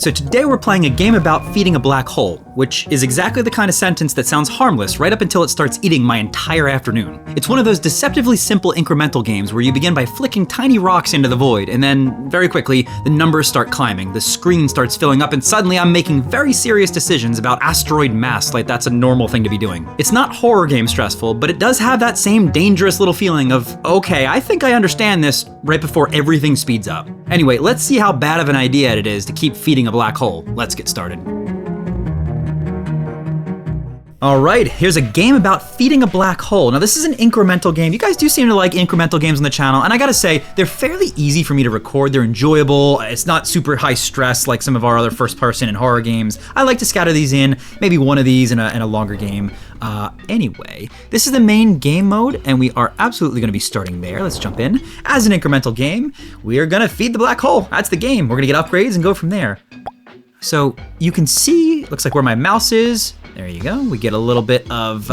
So today we're playing a game about feeding a black hole, which is exactly the kind of sentence that sounds harmless right up until it starts eating my entire afternoon. It's one of those deceptively simple incremental games where you begin by flicking tiny rocks into the void, and then very quickly the numbers start climbing, the screen starts filling up, and suddenly I'm making very serious decisions about asteroid mass like that's a normal thing to be doing. It's not horror game stressful, but it does have that same dangerous little feeling of, okay, I think I understand this right before everything speeds up. Anyway, let's see how bad of an idea it is to keep feeding a black hole. Let's get started. All right, here's a game about feeding a black hole. Now this is an incremental game. You guys do seem to like incremental games on the channel, and I gotta say, they're fairly easy for me to record. They're enjoyable. It's not super high stress like some of our other first person and horror games. I like to scatter these in, maybe one of these in a longer game. Anyway, this is the main game mode, and we are absolutely gonna be starting there. Let's jump in. As an incremental game, we are gonna feed the black hole. That's the game. We're gonna get upgrades and go from there. So you can see, looks like where my mouse is. There you go. We get a little bit of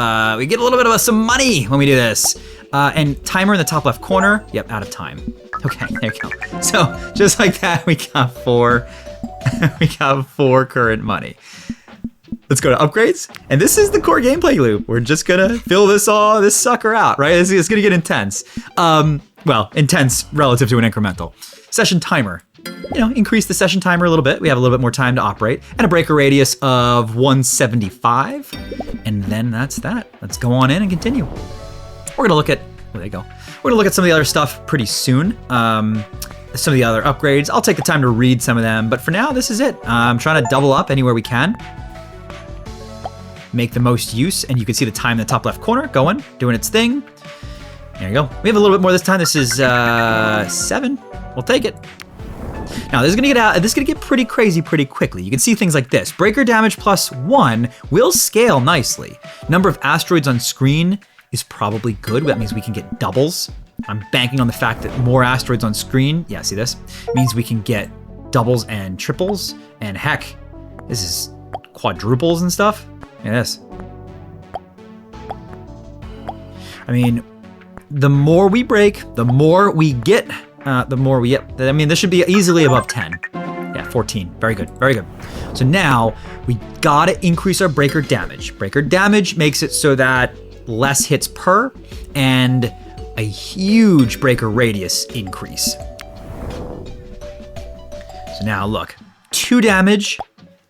some money when we do this. And timer in the top left corner. Yep, out of time. Okay, there you go. So just like that, we got four. We got 4 current money. Let's go to upgrades. And this is the core gameplay loop. We're just gonna fill this sucker out, right? It's gonna get intense. Well, intense relative to an incremental. Session timer. You know, increase the session timer a little bit. We have a little bit more time to operate. And a breaker radius of 175. And then that's that. Let's go on in and continue. We're gonna look at, there you go. We're gonna look at some of the other stuff pretty soon. Some of the other upgrades. I'll take the time to read some of them, but for now, this is it. I'm trying to double up anywhere we can. Make the most use, and you can see the time in the top left corner going, doing its thing. There you go. We have a little bit more this time. This is 7. We'll take it. Now this is gonna get pretty crazy pretty quickly. You can see things like this. Breaker damage plus 1 will scale nicely. Number of asteroids on screen is probably good. That means we can get doubles. I'm banking on the fact that more asteroids on screen, yeah, see this? Means we can get doubles and triples. And heck, this is quadruples and stuff. Look at this. I mean, the more we break, the more we get. The more we get, I mean, this should be easily above 10. Yeah, 14, very good, very good. So now we gotta increase our breaker damage. Breaker damage makes it so that less hits per and a huge breaker radius increase. So now look, 2 damage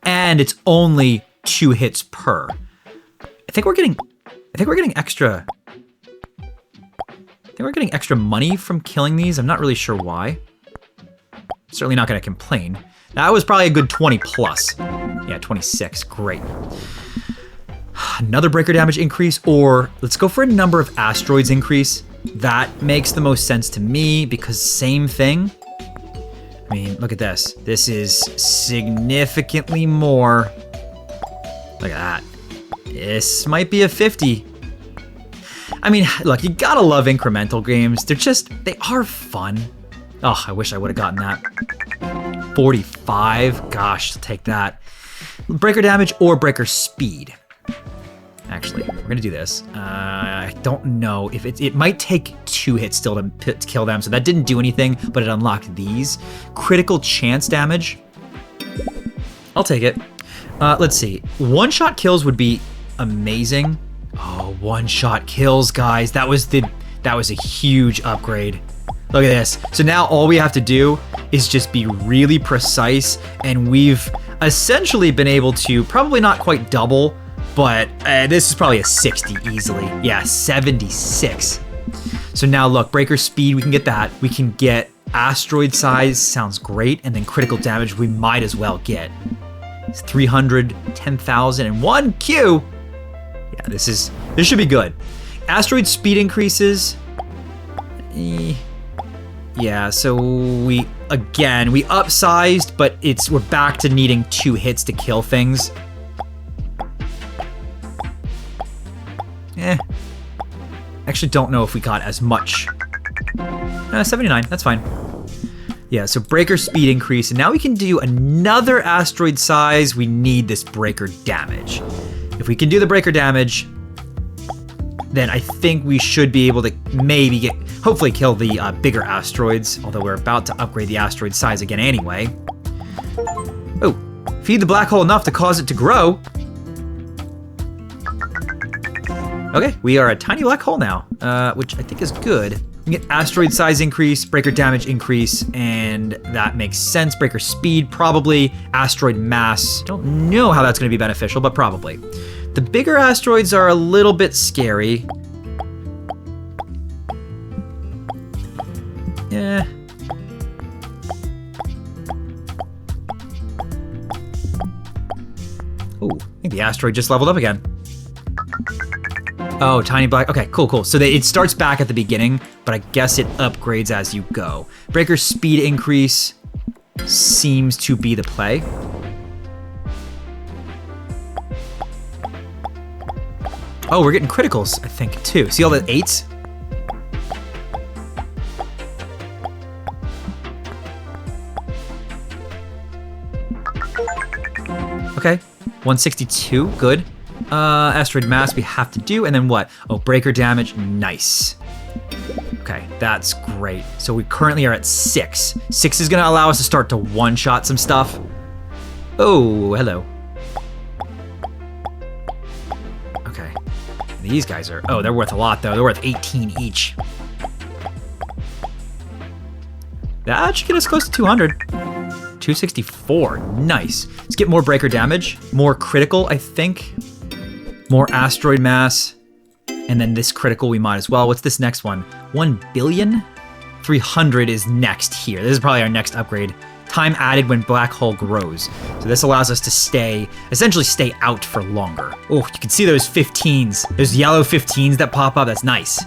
and it's only 2 hits per. I think we're getting extra. I think we're getting extra money from killing these. I'm not really sure why. Certainly not gonna complain. That was probably a good 20 plus. Yeah, 26, great. Another breaker damage increase, or let's go for a number of asteroids increase. That makes the most sense to me because same thing. I mean, look at this. This is significantly more. Look at that. This might be a 50. I mean, look, you gotta love incremental games. They are fun. Oh, I wish I would have gotten that. 45, gosh, take that. Breaker damage or breaker speed. Actually, we're gonna do this. I don't know if it might take 2 hits still to kill them, so that didn't do anything, but it unlocked these. Critical chance damage. I'll take it. Let's see, 1-shot kills would be amazing. Oh, 1-shot kills, guys. That was a huge upgrade. Look at this. So now all we have to do is just be really precise, and we've essentially been able to probably not quite double, but this is probably a 60 easily. Yeah, 76. So now look, breaker speed, we can get that. We can get asteroid size, sounds great, and then critical damage we might as well get. It's 300, 10,000, and 1 Q. Yeah, this should be good. Asteroid speed increases. Yeah, so we upsized, but we're back to needing 2 hits to kill things. Actually don't know if we got as much. 79, that's fine. Yeah, so breaker speed increase, and now we can do another asteroid size. We need this breaker damage. If we can do the breaker damage, then I think we should be able to maybe hopefully kill the bigger asteroids, although we're about to upgrade the asteroid size again anyway. Oh, Feed the black hole enough to cause it to grow. Okay, we are a tiny black hole now, which I think is good. We get asteroid size increase, breaker damage increase, and that makes sense. Breaker speed, probably. Asteroid mass. Don't know how that's going to be beneficial, but probably. The bigger asteroids are a little bit scary. Yeah. Ooh, I think the asteroid just leveled up again. Oh, tiny black. Okay, cool. So it starts back at the beginning, but I guess it upgrades as you go. Breaker speed increase seems to be the play. Oh, we're getting criticals, I think, too. See all the 8s? Okay, 162, good. Asteroid mass we have to do, and then what? Oh, breaker damage, nice. Okay, that's great. So we currently are at 6. 6 is gonna allow us to start to one-shot some stuff. Oh, hello. Okay, these guys are, oh, they're worth a lot though. They're worth 18 each. That should get us close to 200. 264, nice. Let's get more breaker damage, more critical, I think. More asteroid mass, and then this critical we might as well. What's this next one? 1 billion? 300 is next here. This is probably our next upgrade. Time added when black hole grows. So this allows us to essentially stay out for longer. Oh, you can see those 15s, those yellow 15s that pop up, that's nice.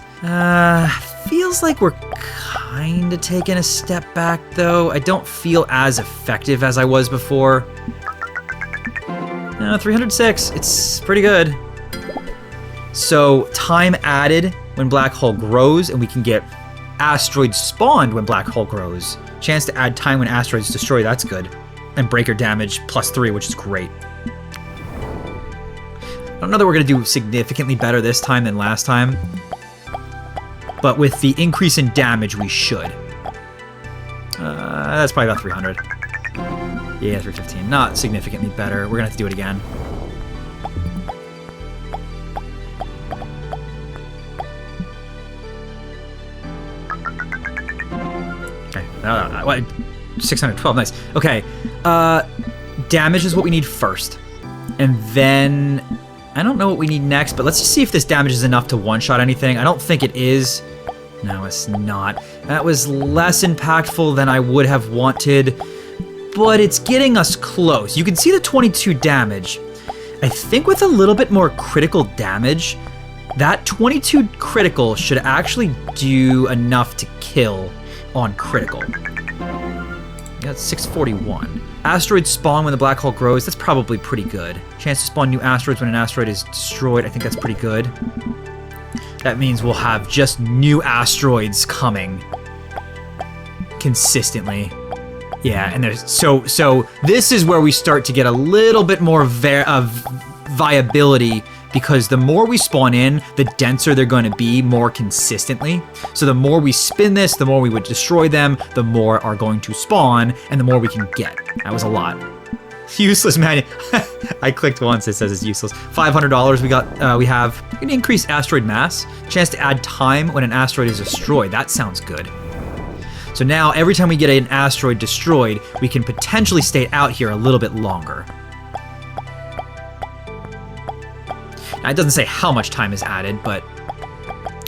Feels like we're kind of taking a step back though. I don't feel as effective as I was before. No, 306, it's pretty good. So time added when black hole grows, and we can get asteroids spawned when black hole grows. Chance to add time when asteroids destroy, that's good. And breaker damage +3, which is great. I don't know that we're gonna do significantly better this time than last time, but with the increase in damage, we should. That's probably about 300. Yeah, 315, not significantly better. We're gonna have to do it again. Okay, 612, nice. Okay, damage is what we need first. And then, I don't know what we need next, but let's just see if this damage is enough to one-shot anything. I don't think it is. No, it's not. That was less impactful than I would have wanted, but it's getting us close. You can see the 22 damage. I think with a little bit more critical damage, that 22 critical should actually do enough to kill on critical. That's 641. Asteroids spawn when the black hole grows. That's probably pretty good. Chance to spawn new asteroids when an asteroid is destroyed. I think that's pretty good. That means we'll have just new asteroids coming consistently. Yeah, and there's so this is where we start to get a little bit more viability, because the more we spawn in, the denser they're going to be more consistently. So the more we spin this, the more we would destroy them, the more are going to spawn, and the more we can get. That was a lot. Useless man. I clicked once, it says it's useless. $500 we have an increased asteroid mass. Chance to add time when an asteroid is destroyed. That sounds good. So now every time we get an asteroid destroyed, we can potentially stay out here a little bit longer. Now, it doesn't say how much time is added, but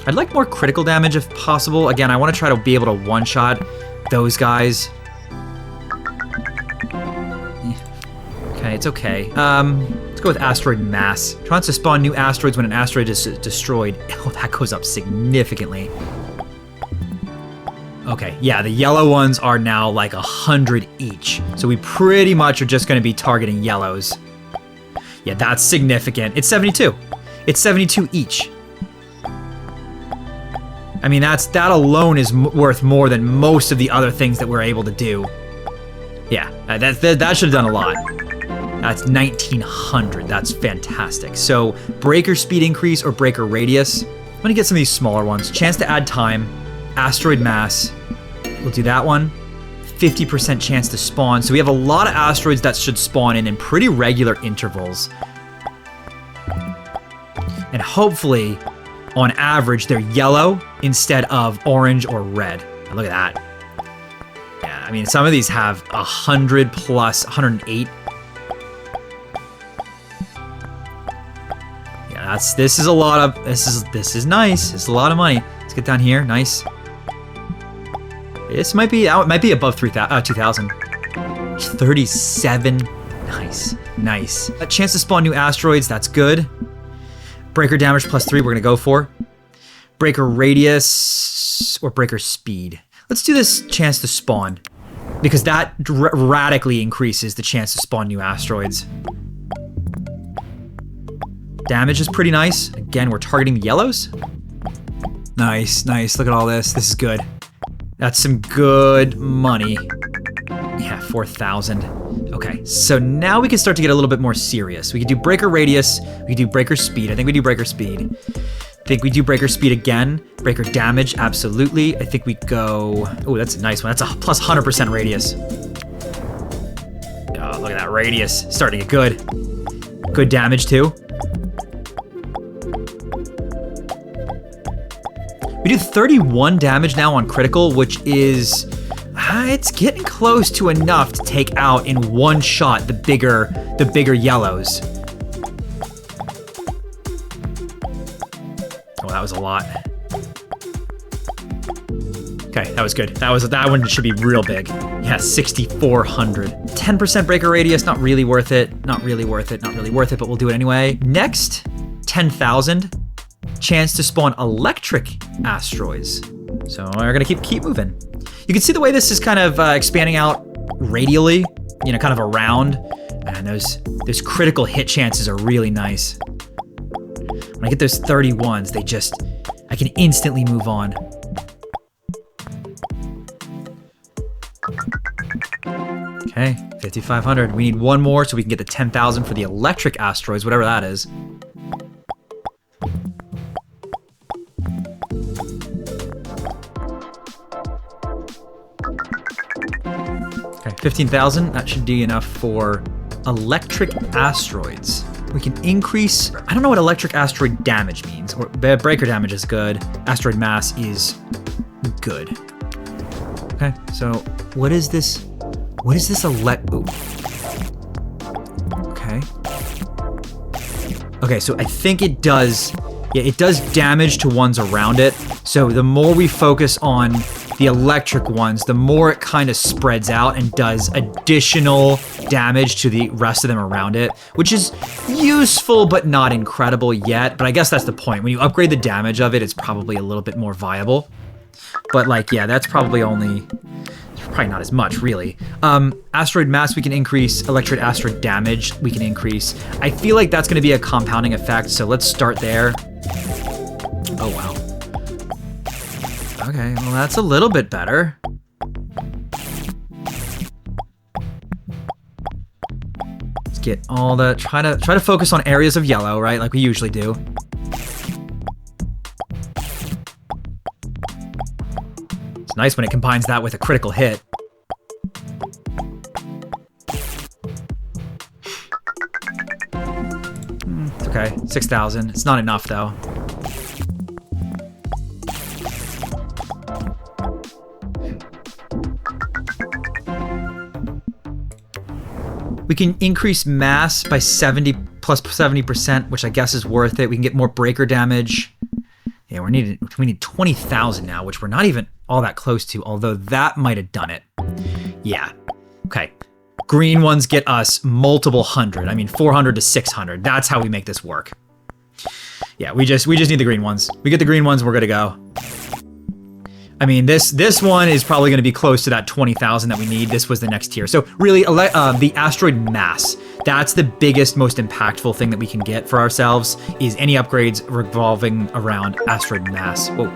I'd like more critical damage if possible. Again, I want to try to be able to one-shot those guys. Okay, it's okay. Let's go with asteroid mass. Trying to spawn new asteroids when an asteroid is destroyed. Oh, that goes up significantly. Okay, yeah, the yellow ones are now like 100 each. So we pretty much are just going to be targeting yellows. Yeah, that's significant. It's 72. It's 72 each. I mean, that alone is worth more than most of the other things that we're able to do. Yeah, that should have done a lot. That's 1900. That's fantastic. So, breaker speed increase or breaker radius. I'm gonna get some of these smaller ones. Chance to add time. Asteroid mass. We'll do that one. 50% chance to spawn. So we have a lot of asteroids that should spawn in pretty regular intervals. And hopefully, on average, they're yellow instead of orange or red. Look at that. Yeah, I mean, some of these have 100 plus, 108. Yeah, this is a lot of, this is nice. This is a lot of money. Let's get down here, nice. This might be above 2,000. 37, nice. A chance to spawn new asteroids, that's good. Breaker damage +3, we're gonna go for. Breaker radius or breaker speed. Let's do this chance to spawn because that radically increases the chance to spawn new asteroids. Damage is pretty nice. Again, we're targeting the yellows. Nice. Look at all this. This is good. That's some good money. Yeah, 4,000. Okay, so now we can start to get a little bit more serious. We can do breaker radius, we can do breaker speed. I think we do breaker speed. I think we do breaker speed again. Breaker damage, absolutely. I think we go, oh, that's a nice one. That's a plus 100% radius. Oh, look at that radius. Starting to get good. Good damage too. We do 31 damage now on critical, which is, it's getting close to enough to take out in one shot the bigger yellows. Oh, that was a lot. Okay, that was good. That one should be real big. Yeah, 6,400. 10% breaker radius, not really worth it. Not really worth it, but we'll do it anyway. Next, 10,000. Chance to spawn electric asteroids. So we're gonna keep moving. You can see the way this is kind of expanding out radially, kind of around, and those critical hit chances are really nice. When I get those 31s, I can instantly move on. Okay, 5,500. We need one more so we can get the 10,000 for the electric asteroids, whatever that is. Okay, 15,000. That should be enough for electric asteroids. We can increase, I don't know what electric asteroid damage means, or breaker damage is good. Asteroid mass is good. Okay, so what is this? What is this Okay. Okay, so I think it does damage to ones around it. So the more we focus on the electric ones, the more it kind of spreads out and does additional damage to the rest of them around it, which is useful but not incredible yet. But I guess that's the point. When you upgrade the damage of it, it's probably a little bit more viable. But that's probably not as much, really. Asteroid mass we can increase, electric asteroid damage we can increase. I feel like that's going to be a compounding effect, so let's start there. Oh, wow. Okay, well, that's a little bit better. Let's get all the, try to focus on areas of yellow, right, like we usually do. It's nice when it combines that with a critical hit. It's okay, 6,000. It's not enough, though. We can increase mass by 70%, which I guess is worth it. We can get more breaker damage. Yeah, we need 20,000 now, which we're not even all that close to, although that might have done it. Yeah, okay. Green ones get us multiple hundred. I mean, 400 to 600. That's how we make this work. Yeah, we just need the green ones. We get the green ones, we're good to go. I mean, this one is probably going to be close to that 20,000 that we need. This was the next tier. So really, the asteroid mass, that's the biggest, most impactful thing that we can get for ourselves, is any upgrades revolving around asteroid mass. Whoa,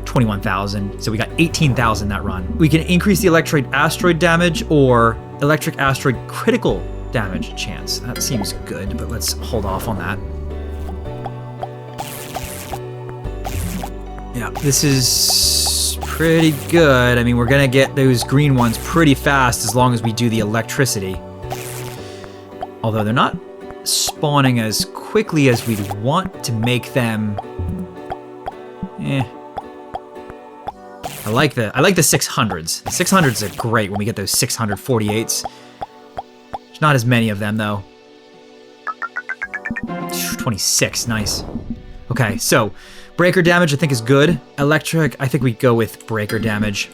21,000. So we got 18,000 that run. We can increase the electric asteroid damage or electric asteroid critical damage chance. That seems good, but let's hold off on that. Yeah, this is pretty good. I mean, we're gonna get those green ones pretty fast as long as we do the electricity. Although they're not spawning as quickly as we'd want to make them. I like the 600s. The 600s are great when we get those 648s. There's not as many of them though. 26, nice. Okay, so breaker damage I think is good. Electric, I think we go with breaker damage.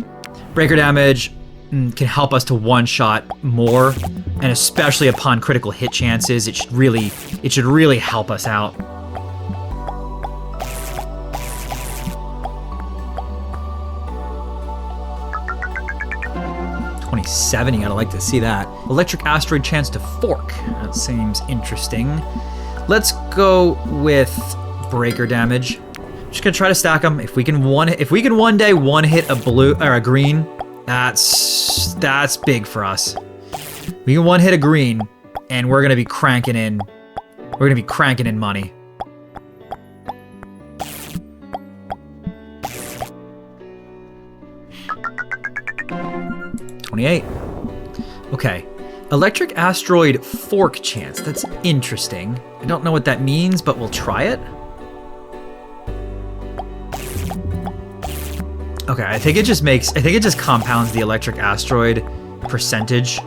Breaker damage can help us to one-shot more, and especially upon critical hit chances, it should really help us out. $27, you gotta like to see that. Electric asteroid chance to fork. That seems interesting. Let's go with breaker damage. Just gonna try to stack them. If we can one day one hit a blue or a green, that's big for us. We can one hit a green, and we're gonna be cranking in. We're gonna be cranking in money. $28. Okay. Electric asteroid fork chance. That's interesting. I don't know what that means, but we'll try it. Okay, I think it just compounds the electric asteroid percentage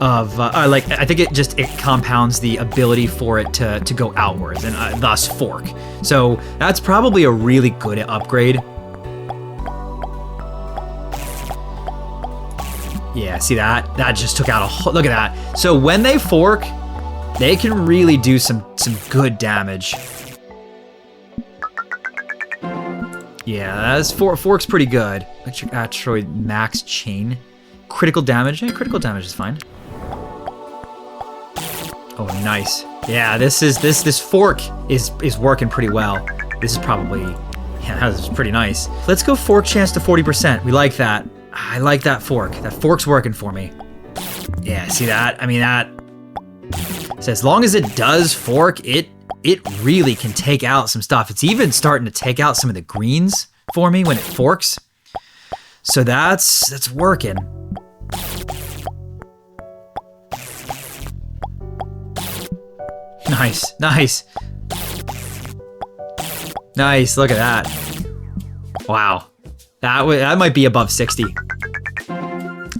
of, I think it compounds the ability for it to go outwards and thus fork. So that's probably a really good upgrade. Yeah, see that? That just took out a whole, look at that. So when they fork, they can really do some good damage. Yeah, that's fork's pretty good. Electric asteroid max chain. Critical damage. Yeah, critical damage is fine. Oh, nice. Yeah, this fork is working pretty well. This is probably, yeah, this is pretty nice. Let's go fork chance to 40%. We like that. I like that fork. That fork's working for me. Yeah, see that? I mean, that. So as long as it does fork, it really can take out some stuff. It's even starting to take out some of the greens for me when it forks. So that's working. Nice, nice. Nice, look at that. Wow. That might be above 60.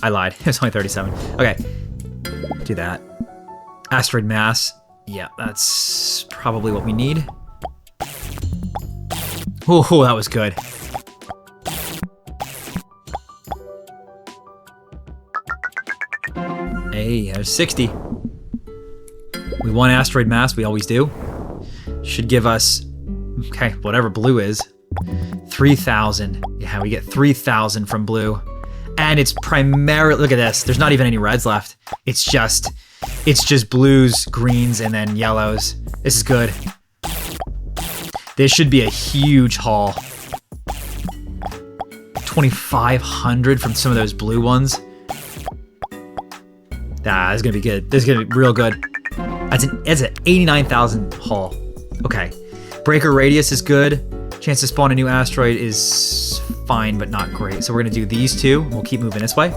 I lied. It was only 37. Okay. Do that. Asteroid mass. Yeah, that's probably what we need. Oh, that was good. Hey, there's 60. We want asteroid mass, we always do. Should give us, okay, whatever blue is. 3,000. Yeah, we get 3,000 from blue. And it's primarily, look at this, there's not even any reds left. It's just blues, greens, and then yellows. This is good. This should be a huge haul. 2,500 from some of those blue ones. This is gonna be good. This is gonna be real good. It's an 89,000 haul. Okay. Breaker radius is good. Chance to spawn a new asteroid is fine, but not great. So we're gonna do these two. We'll keep moving this way.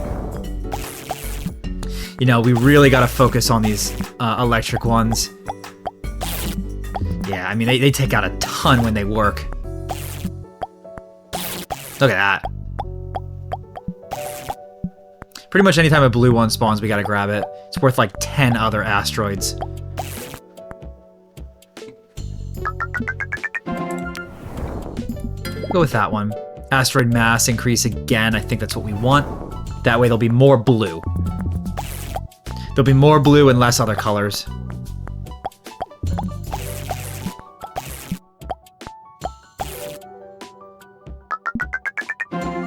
You know, we really gotta focus on these electric ones. Yeah, I mean, they take out a ton when they work. Look at that. Pretty much anytime a blue one spawns, we gotta grab it. It's worth like 10 other asteroids. Go with that one. Asteroid mass increase again. I think that's what we want. That way there'll be more blue. There'll be more blue and less other colors.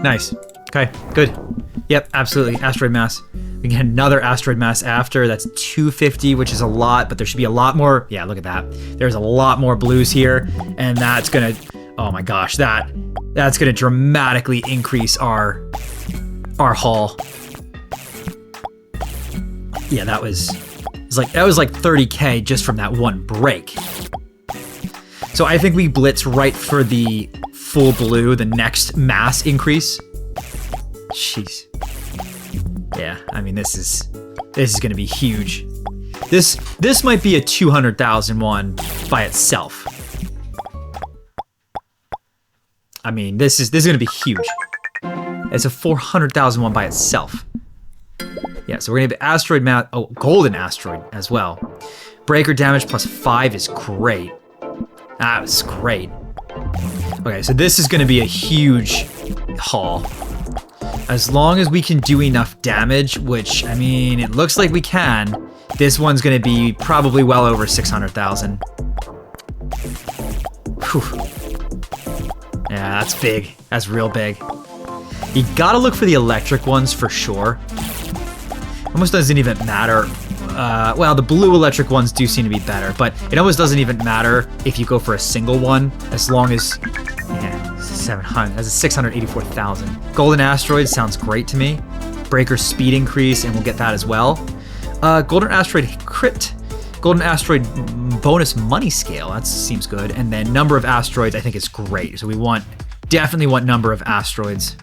Nice. Okay, good. Yep, absolutely. Asteroid mass. We can get another asteroid mass after. That's 250, which is a lot, but there should be a lot more. Yeah, look at that. There's a lot more blues here, and that's gonna, oh my gosh, that's gonna dramatically increase our haul. Yeah, that was like 30K just from that one break. So I think we blitz right for the full blue, the next mass increase. Jeez. Yeah, I mean, this is gonna be huge. This might be a 200,000 one by itself. I mean, this is gonna be huge. It's a 400,000 one by itself. Yeah, so we're gonna have asteroid math. Oh, golden asteroid as well. Breaker damage +5 is great. That was great. Okay, so this is gonna be a huge haul. As long as we can do enough damage, which, I mean, it looks like we can, this one's gonna be probably well over 600,000. Yeah, that's big. That's real big. You gotta look for the electric ones for sure. Almost doesn't even matter. Well, the blue electric ones do seem to be better, but it almost doesn't even matter if you go for a single one, as long as, yeah, 700, that's a 684,000. Golden asteroid sounds great to me. Breaker speed increase, and we'll get that as well. Golden asteroid crit. Golden asteroid bonus money scale, that seems good. And then number of asteroids, I think is great. So we definitely want number of asteroids.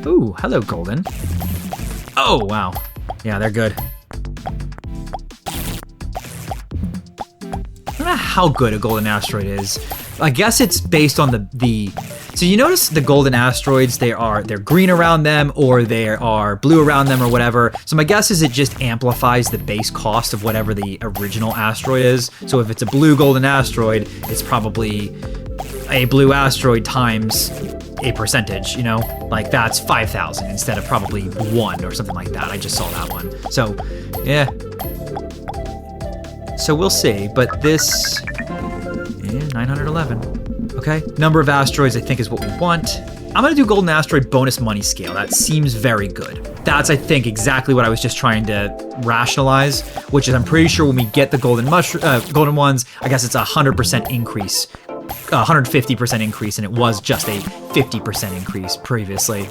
Ooh, hello, golden. Oh, wow. Yeah, they're good. I don't know how good a golden asteroid is. I guess it's based on the so you notice the golden asteroids, they're green around them, or they are blue around them, or whatever. So my guess is it just amplifies the base cost of whatever the original asteroid is. So if it's a blue golden asteroid, it's probably a blue asteroid times a percentage, you know? Like that's 5,000 instead of probably 1 or something like that. I just saw that one. So, yeah. So we'll see, but this, yeah, 911. Okay, number of asteroids I think is what we want. I'm gonna do golden asteroid bonus money scale. That seems very good. That's, I think, exactly what I was just trying to rationalize, which is I'm pretty sure when we get the golden ones, I guess it's a 100% increase, 150% increase, and it was just a 50% increase previously.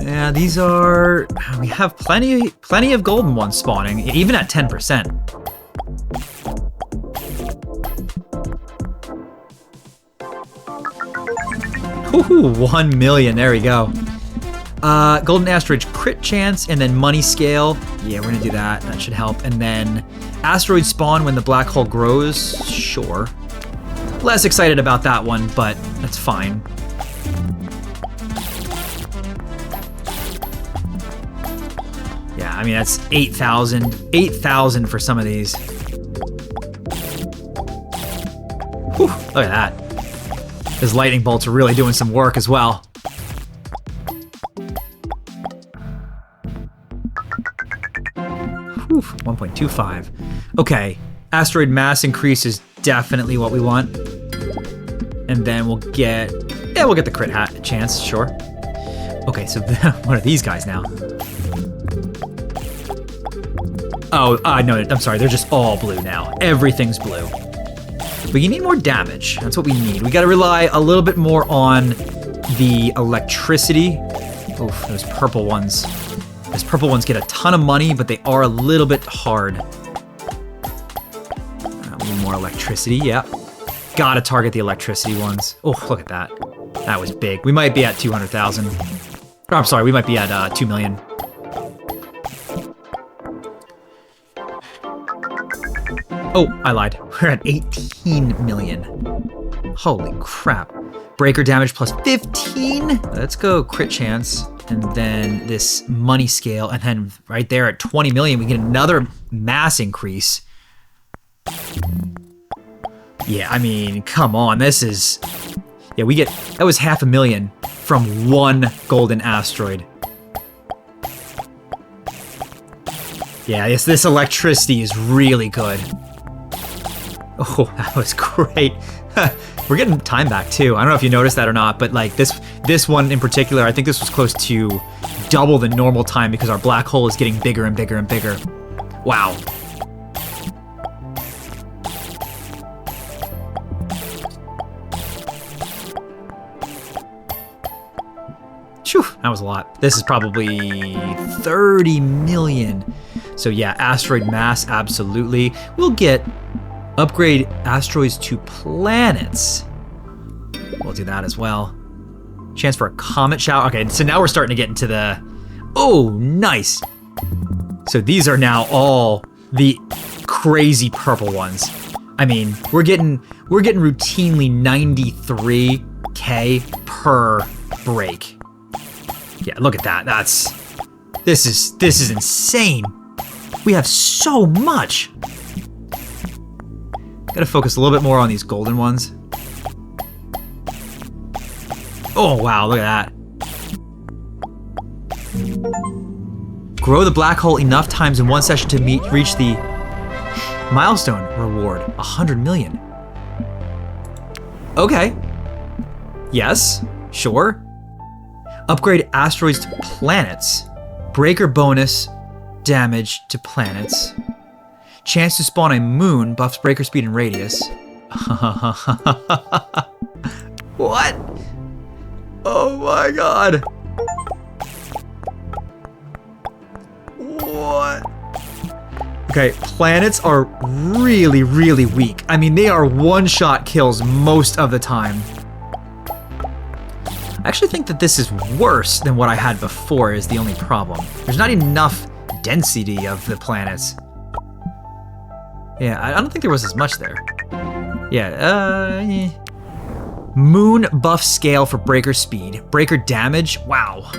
Yeah, these are, we have plenty of golden ones spawning, even at 10%. Ooh, 1 million, there we go. Golden asteroid crit chance, and then money scale. Yeah, we're gonna do that, that should help. And then asteroid spawn when the black hole grows, sure. Less excited about that one, but that's fine. Yeah, I mean, that's 8,000. 8,000 for some of these. Whew, look at that. His lightning bolts are really doing some work as well. Whew, 1.25. Okay, asteroid mass increase is definitely what we want. And then we'll get the crit hat chance, sure. Okay, so what are these guys now? Oh, no, I'm sorry, they're just all blue now. Everything's blue. But you need more damage, that's what we need. We gotta rely a little bit more on the electricity. Oof, those purple ones. Those purple ones get a ton of money, but they are a little bit hard. We need more electricity, yeah. Gotta target the electricity ones. Oh, look at that. That was big. We might be at 200,000. I'm sorry, we might be at 2 million. Oh, I lied. We're at 18 million. Holy crap. Breaker damage plus 15. Let's go crit chance. And then this money scale. And then right there at 20 million, we get another mass increase. Yeah, I mean, come on. This is... Yeah, that was 500,000 from one golden asteroid. Yeah, this electricity is really good. Oh, that was great. We're getting time back too. I don't know if you noticed that or not, but like this one in particular, I think this was close to double the normal time because our black hole is getting bigger and bigger and bigger. Wow. Phew, that was a lot. This is probably 30 million. So yeah, asteroid mass, absolutely. We'll get upgrade asteroids to planets. We'll do that as well. Chance for a comet shower. Okay, so now we're starting to get into the... Oh, nice. So these are now all the crazy purple ones. I mean, we're getting routinely 93K per break. Yeah, look at that. This is insane. We have so much. Gotta focus a little bit more on these golden ones. Oh, wow, look at that. Grow the black hole enough times in one session to reach the milestone reward, 100 million. Okay. Yes, sure. Upgrade asteroids to planets. Breaker bonus damage to planets. Chance to spawn a moon buffs breaker speed and radius. What? Oh my god. What? Okay, planets are really, really weak. I mean, they are one-shot kills most of the time. I actually think that this is worse than what I had before is the only problem. There's not enough density of the planets. Yeah, I don't think there was as much there. Yeah, Moon buff scale for breaker speed. Breaker damage, wow.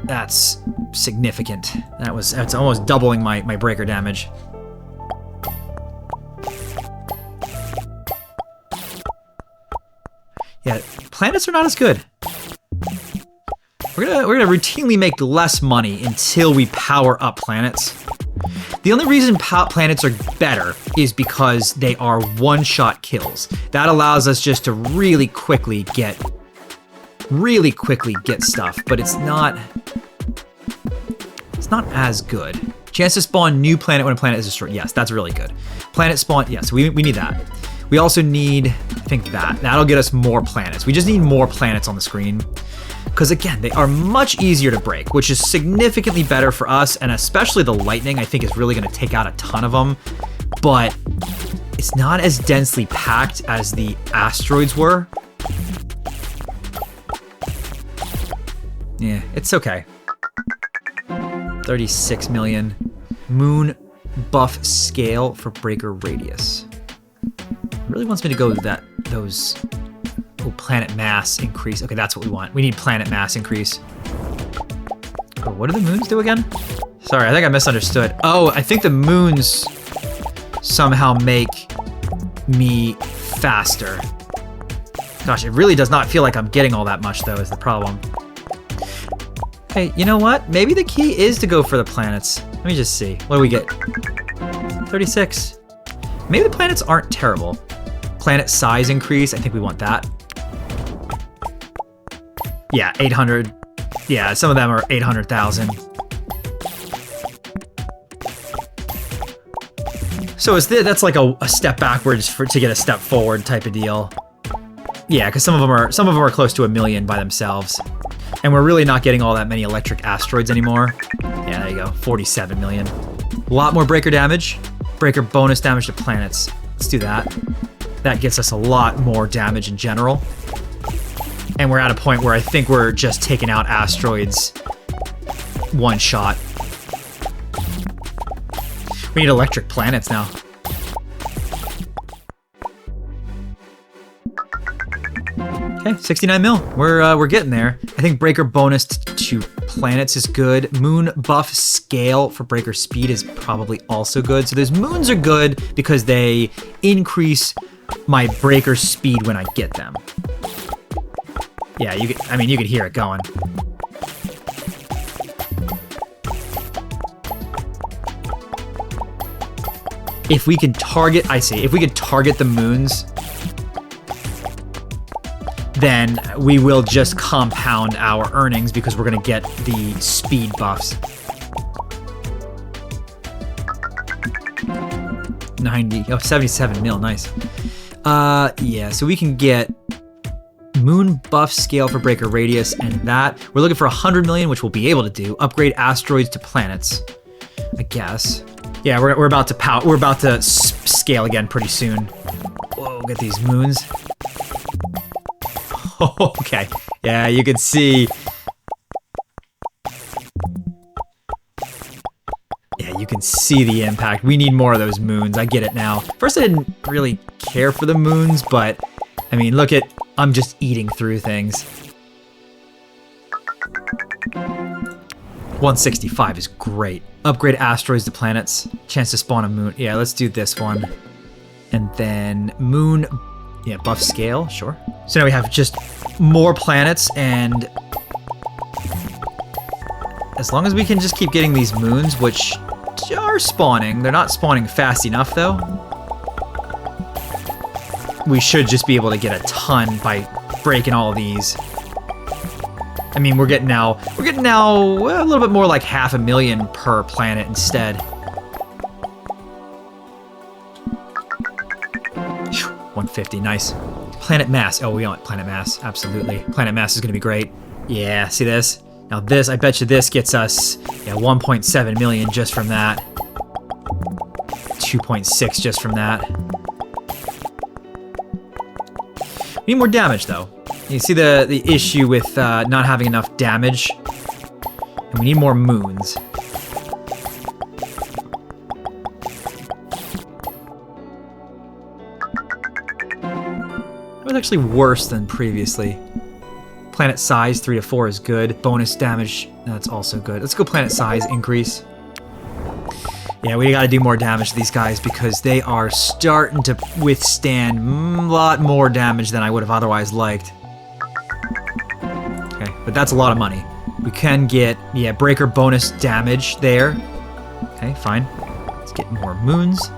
That's significant. That's almost doubling my breaker damage. Yeah, planets are not as good. We're gonna routinely make less money until we power up planets. The only reason planets are better is because they are one-shot kills. That allows us just to really quickly get stuff, but it's not as good. Chance to spawn new planet when a planet is destroyed. Yes, that's really good. Planet spawn, yes, we need that. We also need, I think that'll get us more planets. We just need more planets on the screen. Because again, they are much easier to break, which is significantly better for us, and especially the lightning, I think, is really going to take out a ton of them. But it's not as densely packed as the asteroids were. Yeah, it's okay. 36 million. Moon buff scale for breaker radius. It really wants me to go with those... Oh, planet mass increase. Okay, that's what we want. We need planet mass increase. Oh, what do the moons do again? Sorry, I think I misunderstood. Oh, I think the moons somehow make me faster. Gosh, it really does not feel like I'm getting all that much, though, is the problem. Hey, you know what? Maybe the key is to go for the planets. Let me just see. What do we get? 36. Maybe the planets aren't terrible. Planet size increase. I think we want that. Yeah, 800. Yeah, some of them are 800,000. So that's like a step backwards to get a step forward type of deal. Yeah, because some of them are close to 1 million by themselves, and we're really not getting all that many electric asteroids anymore. Yeah, there you go, 47 million. A lot more breaker damage. Breaker bonus damage to planets. Let's do that. That gets us a lot more damage in general. And we're at a point where I think we're just taking out asteroids one shot. We need electric planets now. Okay, 69 mil. We're getting there. I think breaker bonus to planets is good. Moon buff scale for breaker speed is probably also good. So those moons are good because they increase my breaker speed when I get them. Yeah, you could hear it going. If we can target, if we could target the moons, then we will just compound our earnings because we're gonna get the speed buffs. 77 mil, nice. Yeah, so we can get moon buff scale for breaker radius and that. We're looking for 100 million, which we'll be able to do. Upgrade asteroids to planets, I guess. Yeah, we're about to we're about to scale again pretty soon. Whoa, get these moons. Oh, okay. Yeah, you can see. Yeah, you can see the impact. We need more of those moons. I get it now. First, I didn't really care for the moons, but I mean, look at, I'm just eating through things. 165 is great. Upgrade asteroids to planets. Chance to spawn a moon. Yeah, let's do this one. And then moon, yeah, buff scale, sure. So now we have just more planets, and as long as we can just keep getting these moons, which are spawning. They're not spawning fast enough though. We should just be able to get a ton by breaking all of these. I mean, we're getting now a little bit more like 500,000 per planet instead. 150, nice. Planet mass. Oh, we want planet mass. Absolutely. Planet mass is going to be great. Yeah, see this? Now this, I bet you this gets us 1.7 million just from that. 2.6 just from that. We need more damage though. You see the issue with not having enough damage, and we need more moons. That was actually worse than previously. Planet size 3 to 4 is good. Bonus damage, that's also good. Let's go planet size increase. Yeah, we gotta do more damage to these guys because they are starting to withstand a lot more damage than I would have otherwise liked. Okay, but that's a lot of money. We can get, yeah, breaker bonus damage there. Okay, fine. Let's get more moons.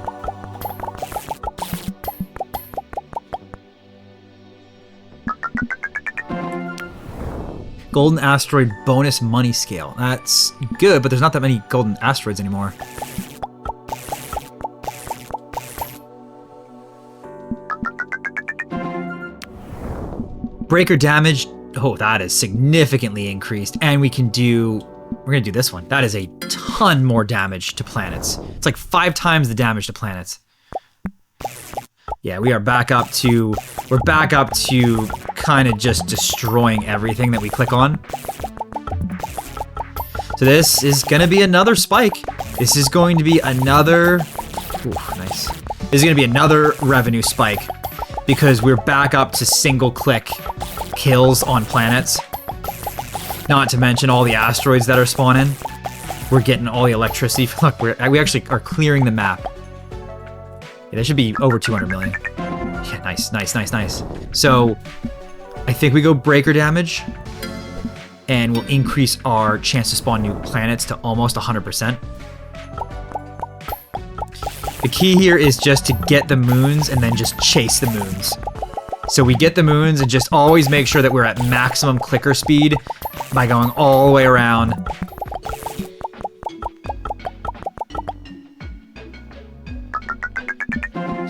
Golden asteroid bonus money scale. That's good, but there's not that many golden asteroids anymore. Breaker damage, oh, that is significantly increased. And we can do, we're gonna do this one. That is a ton more damage to planets. It's like 5 times the damage to planets. Yeah, we're back up to kind of just destroying everything that we click on. So this is gonna be another spike. This is going to be another, ooh, nice. This is gonna be another revenue spike because we're back up to single click kills on planets. Not to mention all the asteroids that are spawning. We're getting all the electricity. Look, we actually are clearing the map. Yeah, that should be over 200 million. Yeah, nice, nice, nice, nice. So I think we go breaker damage and we'll increase our chance to spawn new planets to almost 100%. The key here is just to get the moons and then just chase the moons. So we get the moons and just always make sure that we're at maximum clicker speed by going all the way around.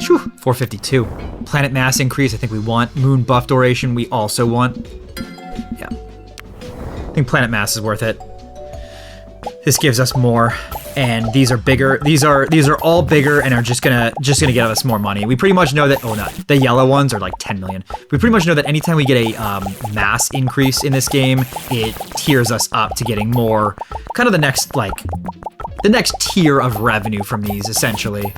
Whew, 452. Planet mass increase, I think we want. Moon buff duration, we also want. Yeah. I think planet mass is worth it. This gives us more, and these are bigger. These are all bigger and are just gonna give us more money. We pretty much know that. Oh no, the yellow ones are like 10 million. We pretty much know that anytime we get a mass increase in this game, it tiers us up to getting more. Kind of the next tier of revenue from these, essentially.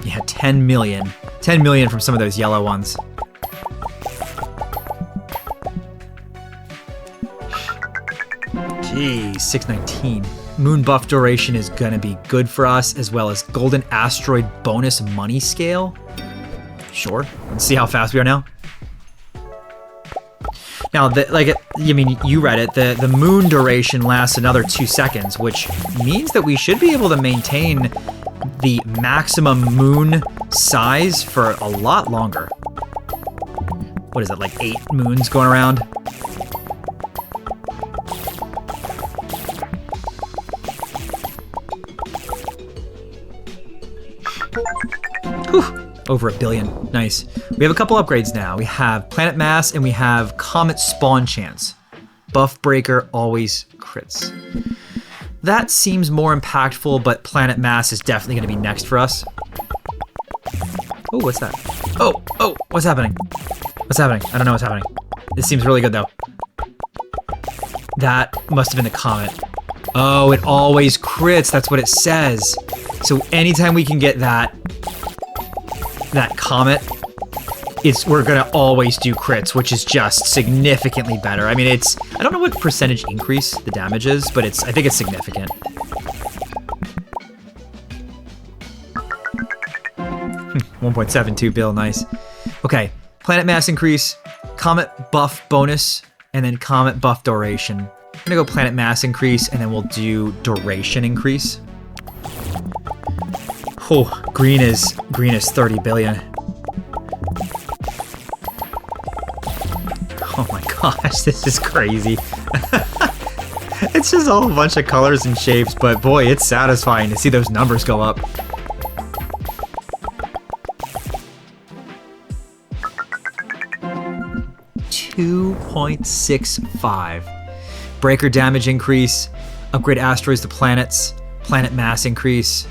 Yeah, 10 million. 10 million from some of those yellow ones. Geez, 619. Moon buff duration is gonna be good for us, as well as golden asteroid bonus money scale. Sure, let's see how fast we are now. Now, I mean, you read it, the moon duration lasts another 2 seconds, which means that we should be able to maintain the maximum moon size for a lot longer. What is it, like 8 moons going around? Whew, over 1 billion, nice. We have a couple upgrades now. We have planet mass and we have comet spawn chance. Buff breaker always crits. That seems more impactful, but planet mass is definitely going to be next for us. Oh, what's that? Oh, what's happening? What's happening? I don't know what's happening. This seems really good, though. That must have been the comet. Oh, it always crits. That's what it says. So anytime we can get that comet, we're gonna always do crits, which is just significantly better. I mean, I don't know what percentage increase the damage is, but I think it's significant. 1.72 bill, nice. Okay, planet mass increase, comet buff bonus, and then comet buff duration. I'm gonna go planet mass increase, and then we'll do duration increase. Oh, green is 30 billion. Oh my gosh, this is crazy. It's just all a bunch of colors and shapes, but boy, it's satisfying to see those numbers go up. .65. Breaker damage increase, upgrade asteroids to planets, planet mass increase.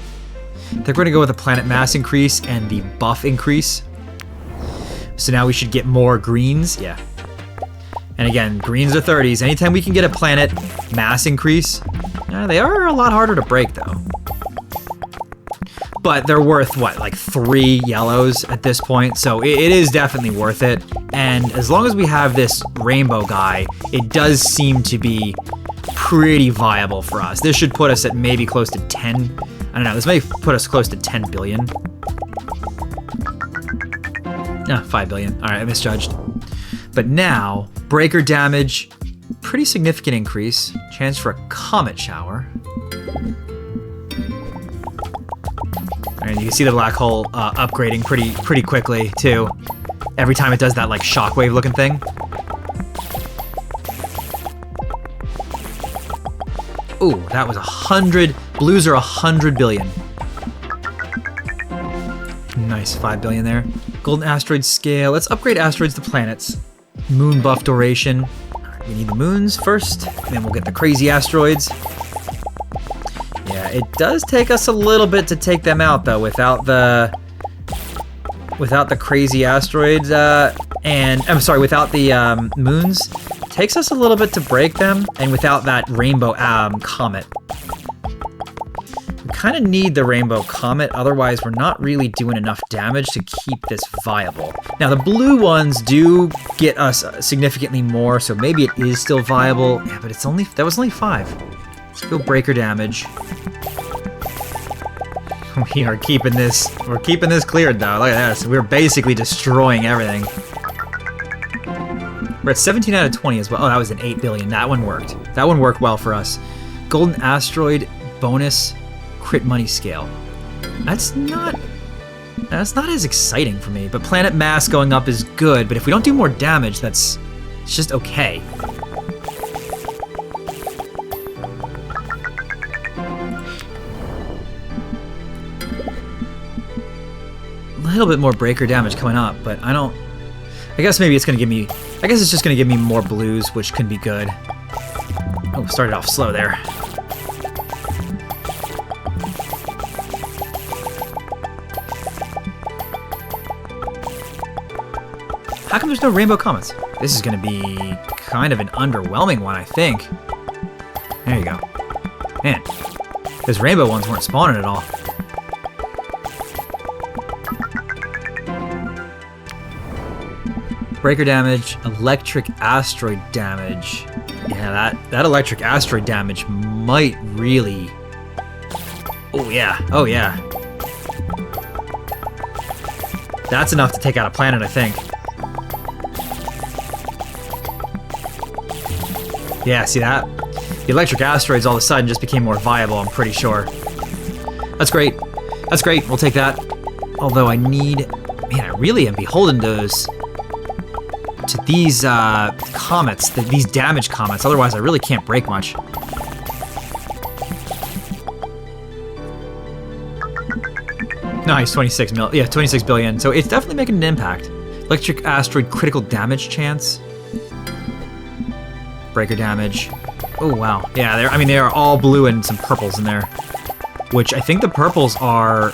They're going to go with the planet mass increase and the buff increase. So now we should get more greens, yeah. And again, greens are 30s. Anytime we can get a planet mass increase, they are a lot harder to break though. But they're worth, what, like 3 yellows at this point, so it is definitely worth it. And as long as we have this rainbow guy, it does seem to be pretty viable for us. This should put us at maybe close to 10. I don't know, this may put us close to 10 billion. No, 5 billion. All right, I misjudged. But now, breaker damage, pretty significant increase. Chance for a comet shower. And you can see the black hole upgrading pretty quickly too. Every time it does that like shockwave looking thing. Ooh, that was 100. Blues are 100 billion. Nice, 5 billion there. Golden asteroid scale. Let's upgrade asteroids to planets. Moon buff duration. All right, we need the moons first, and then we'll get the crazy asteroids. Yeah, it does take us a little bit to take them out though, without the crazy asteroids, and I'm sorry, without the moons. It takes us a little bit to break them, and without that rainbow comet. We kind of need the rainbow comet, otherwise we're not really doing enough damage to keep this viable. Now the blue ones do get us significantly more, so maybe it is still viable. Yeah, but that was only 5. Let's go breaker damage. We're keeping this cleared though. Look at this. We're basically destroying everything. We're at 17 out of 20 as well. Oh, that was an 8 billion. That one worked. That one worked well for us. Golden asteroid bonus crit money scale. That's not as exciting for me, but planet mass going up is good, but if we don't do more damage, it's just okay. A little bit more breaker damage coming up, but I guess maybe it's gonna give me, it's just gonna give me more blues, which can be good. Oh, started off slow there. How come there's no rainbow comets? This is gonna be kind of an underwhelming one, I think. There you go. Man, those rainbow ones weren't spawning at all. Breaker damage, electric asteroid damage. Yeah, that electric asteroid damage might really... Oh yeah, oh yeah. That's enough to take out a planet, I think. Yeah, see that? The electric asteroids all of a sudden just became more viable, I'm pretty sure. That's great. That's great, we'll take that. Although I really am beholden to these comets, these damage comets, otherwise I really can't break much. Nice, 26 billion. So it's definitely making an impact. Electric asteroid critical damage chance. Breaker damage. Oh, wow. Yeah, I mean, they are all blue and some purples in there. Which I think the purples are...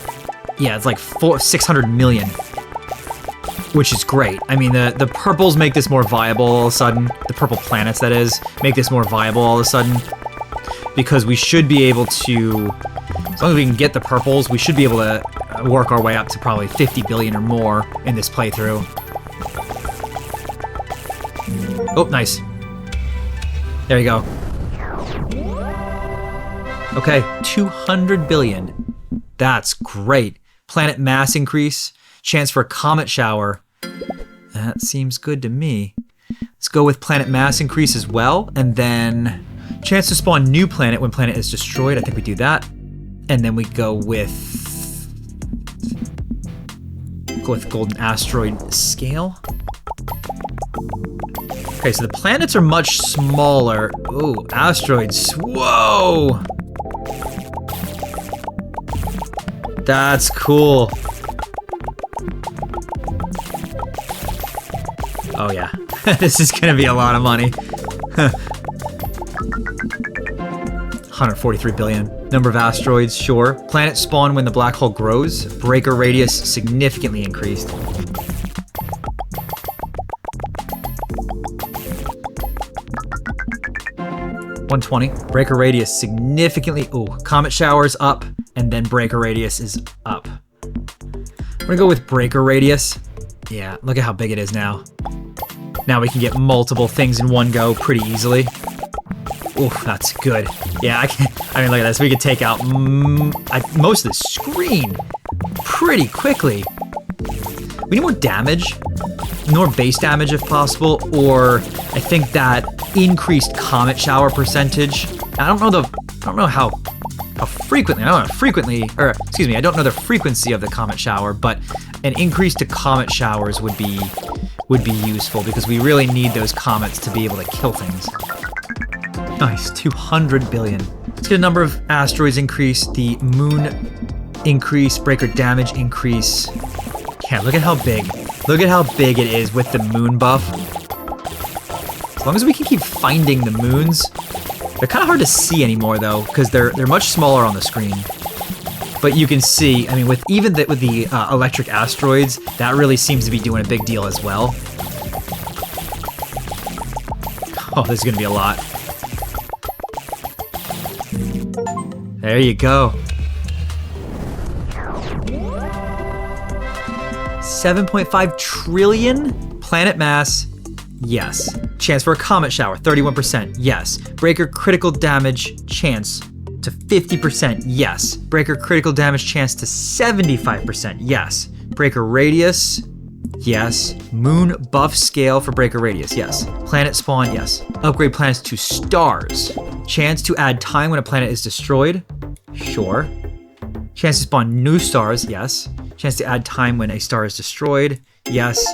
Yeah, it's like 600 million. Which is great. I mean, the purples make this more viable all of a sudden. The purple planets, that is, make this more viable all of a sudden. Because we should be able to... As long as we can get the purples, we should be able to work our way up to probably 50 billion or more in this playthrough. Oh, nice. There you go. Okay, 200 billion. That's great. Planet mass increase. Chance for a comet shower. That seems good to me. Let's go with planet mass increase as well. And then chance to spawn new planet when planet is destroyed. I think we do that. And then we go with golden asteroid scale. Okay, so the planets are much smaller. Ooh, asteroids. Whoa! That's cool. Oh yeah, this is gonna be a lot of money. 143 billion. Number of asteroids, sure. Planet spawn when the black hole grows. Breaker radius significantly increased. $120. Breaker radius significantly... Ooh, comet showers up, and then breaker radius is up. We're gonna go with breaker radius. Yeah, look at how big it is now. Now we can get multiple things in one go pretty easily. Ooh, that's good. Yeah, I mean, look at this. We could take out most of the screen pretty quickly. We need more damage, more base damage if possible, or I think that increased comet shower percentage. I don't know how frequently. I don't know the frequency of the comet shower, but an increase to comet showers would be useful because we really need those comets to be able to kill things. Nice, 200 billion. Let's get a number of asteroids increase, the moon increase, breaker damage increase. Yeah, look at how big. Look at how big it is with the moon buff. As long as we can keep finding the moons. They're kind of hard to see anymore though, because they're much smaller on the screen. But you can see, I mean, with the electric asteroids, that really seems to be doing a big deal as well. Oh, this is gonna be a lot. There you go. 7.5 trillion planet mass. Yes. Chance for a comet shower, 31%. Yes. Breaker critical damage chance to 50%. Yes. Breaker critical damage chance to 75%. Yes. Breaker radius. Yes. Moon buff scale for breaker radius. Yes. Planet spawn. Yes. Upgrade planets to stars. Chance to add time when a planet is destroyed. Sure. Chance to spawn new stars. Yes. Chance to add time when a star is destroyed. Yes.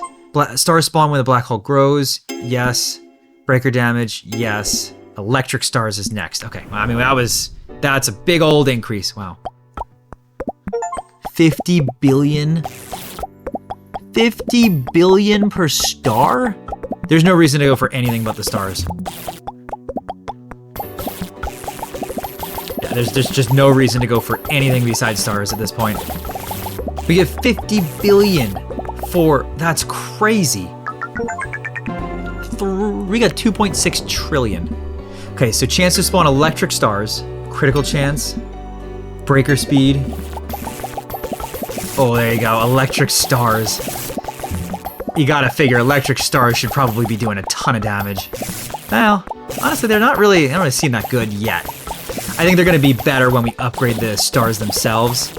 Stars spawn when the black hole grows. Yes. Breaker damage. Yes. Electric stars is next. Okay. I mean, that's a big old increase. Wow. 50 billion. 50 billion per star? There's no reason to go for anything but the stars. Yeah, there's just no reason to go for anything besides stars at this point. We get 50 billion for... That's crazy. We got 2.6 trillion. Okay, so chance to spawn electric stars. Critical chance. Breaker speed. Oh, there you go. Electric stars. You gotta figure electric stars should probably be doing a ton of damage. Well, honestly, they don't really seem that good yet. I think they're gonna be better when we upgrade the stars themselves.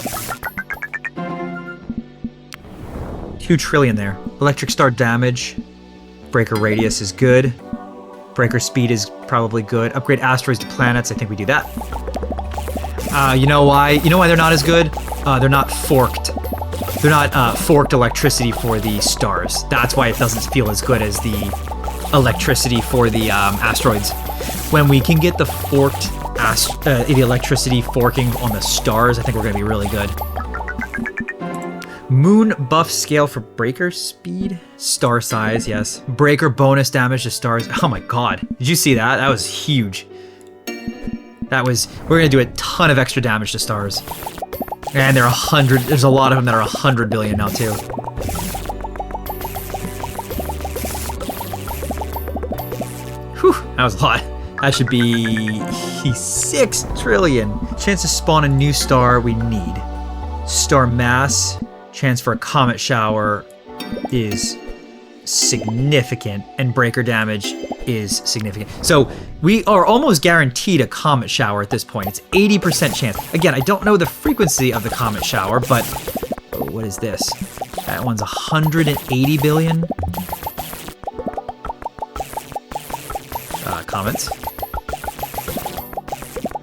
2 trillion there. Electric star damage. Breaker radius is good. Breaker speed is probably good. Upgrade asteroids to planets. I think we do that. You know why? You know why they're not as good? They're not forked. They're not forked electricity for the stars. That's why it doesn't feel as good as the electricity for the asteroids. When we can get the forked the electricity forking on the stars, I think we're gonna be really good. Moon buff scale for breaker speed. Star size, yes. Breaker bonus damage to stars. Oh my god. Did you see that? That was huge. We're gonna do a ton of extra damage to stars. And there are 100, there's a lot of them that are 100 billion now too. Whew, that was a lot. That should be 6 trillion. Chance to spawn a new star we need. Star mass, chance for a comet shower is significant, and breaker damage is significant. So we are almost guaranteed a comet shower at this point. It's 80% chance. Again, I don't know the frequency of the comet shower, but oh, what is this? That one's 180 billion. Comets.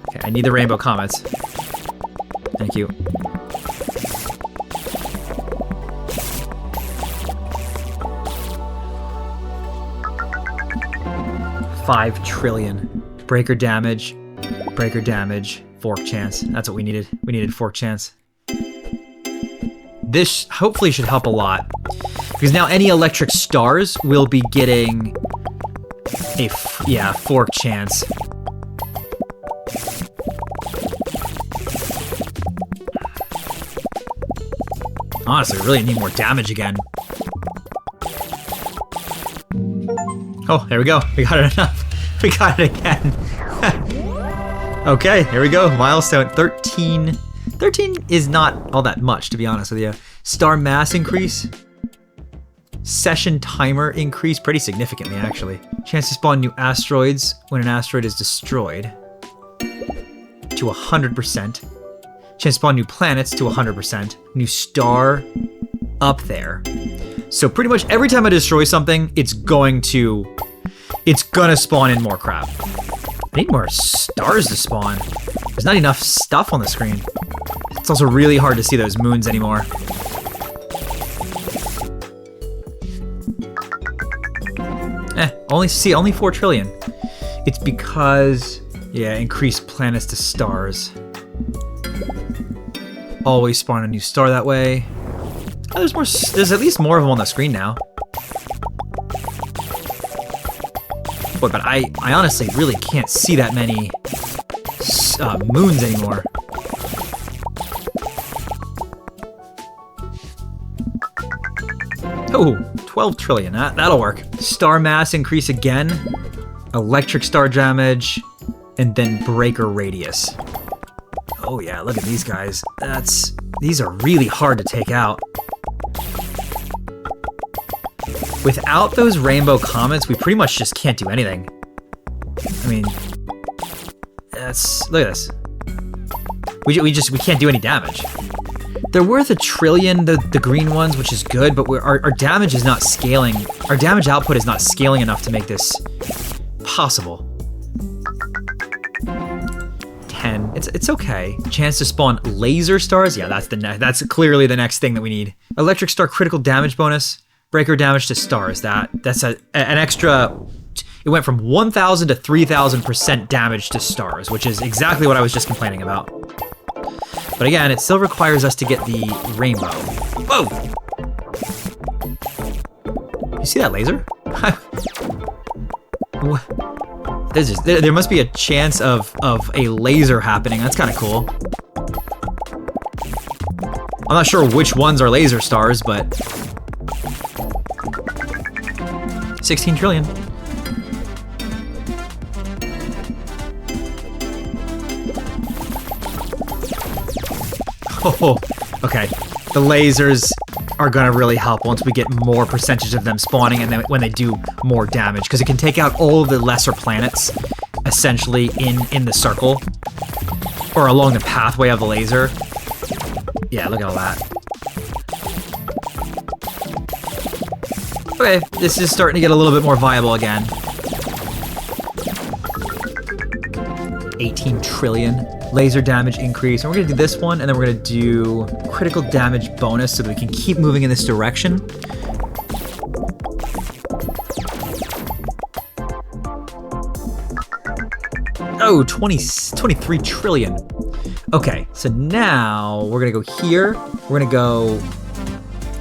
Okay, I need the rainbow comets. Thank you. $5 trillion. Breaker damage, fork chance. That's what we needed. We needed fork chance. This hopefully should help a lot, because now any electric stars will be getting a fork chance. Honestly, we really need more damage again. Oh, there we go. We got it enough. We got it again. Okay, here we go. Milestone 13. 13 is not all that much, to be honest with you. Star mass increase. Session timer increase pretty significantly, actually. Chance to spawn new asteroids when an asteroid is destroyed to 100%. Chance to spawn new planets to 100%. New star up there. So pretty much every time I destroy something, it's gonna spawn in more crap. I need more stars to spawn. There's not enough stuff on the screen. It's also really hard to see those moons anymore. Only 4 trillion. It's because, yeah, increase planets to stars. Always spawn a new star that way. Oh, there's at least more of them on the screen now. Boy, but I honestly really can't see that many moons anymore. Oh, 12 trillion, that'll work. Star mass increase again, electric star damage, and then breaker radius. Oh yeah, look at these guys. These are really hard to take out. Without those rainbow comets, we pretty much just can't do anything. I mean, look at this. We can't do any damage. They're worth 1 trillion, the green ones, which is good, but our damage is not scaling. Our damage output is not scaling enough to make this possible. 10. It's okay. Chance to spawn laser stars. Yeah, that's clearly the next thing that we need. Electric star critical damage bonus. Breaker damage to stars. That's an extra. It went from 1,000 to 3,000% damage to stars, which is exactly what I was just complaining about. But again, it still requires us to get the rainbow. Whoa! You see that laser? There must be a chance of a laser happening. That's kind of cool. I'm not sure which ones are laser stars, but 16 trillion. Oh, okay. The lasers are gonna really help once we get more percentage of them spawning, and then when they do more damage, because it can take out all of the lesser planets essentially in the circle or along the pathway of the laser. Yeah, look at all that. Okay, this is starting to get a little bit more viable again. 18 trillion. Laser damage increase. And we're gonna do this one, and then we're gonna do critical damage bonus so that we can keep moving in this direction. Oh, 23 trillion. Okay, so now we're gonna go here. We're gonna go